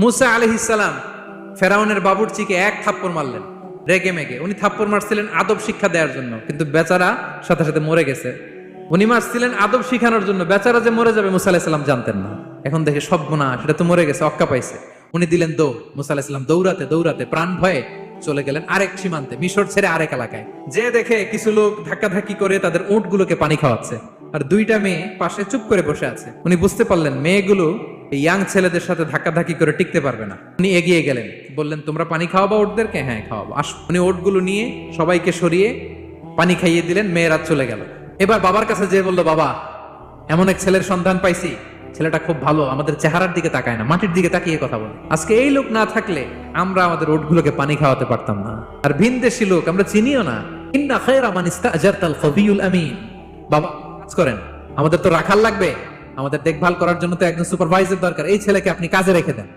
মুসা আলাইহিস সালাম ফেরাউনের বাবুর্চিকে এক থাপ্পড় মারলেন রেগে মেগে। উনি থাপ্পড় মারছিলেন আদব শিক্ষা দেওয়ার জন্য, কিন্তু বেচারা সাথে সাথে মরে গেছে। উনি মারছিলেন আদব শিখানোর জন্য, বেচারা যে মরে যাবে মুসা আলাইহিস সালাম জানতেন না। এখন দেখে সব গুনাহ, সেটা তো মরে গেছে, অক্কা পাইছে। উনি দিলেন দৌড়। মুসা আলাইহিস সালাম দৌড়াতে দৌড়াতে প্রাণ ভয়ে চলে গেলেন আরেক সীমান্তে, মিশর ছেড়ে আরেক এলাকায়। যে দেখে কিছু লোক ধাক্কাধাক্কি করে তাদের উটগুলোকে পানি খাওয়াচ্ছে, আর দুইটা মেয়ে পাশে চুপ করে বসে আছে। উনি বুঝতে পারলেন মেয়েগুলো এই ইয়াং ছেলেদের সাথে ধাক্কাধাক্কি করে টিকতে পারবে না। উনি এগিয়ে গেলেন, বললেন তোমরা পানি খাওয়াবা ওটদেরকে? হ্যাঁ খাওয়াবো, আসো। উনি ওটগুলো নিয়ে সবাইকে সরিয়ে পানি খাইয়ে দিলেন, মেয়েরা চলে গেল। এবার বাবার কাছে যেয়ে বললো, বাবা এমন এক ছেলের সন্ধান পাইছি, ছেলেটা খুব ভালো, আমাদের চেহারার দিকে তাকায় না, মাটির দিকে তাকিয়ে কথা বলে। আজকে এই লোক না থাকলে আমরা আমাদের ওটগুলোকে পানি খাওয়াতে পারতাম না। আর ভিনদেশী লোক আমরা চিনিও না। ইন্না খায়রা মান ইস্তাজারতাল কবিয়ুল আমিন। বাবা কাজ করেন, আমাদের তো রাখাল লাগবে, আমাদের দেখভাল করার জন্য তো একজন সুপারভাইজার দরকার, এই ছেলেকে আপনি কাজে রেখে দেন।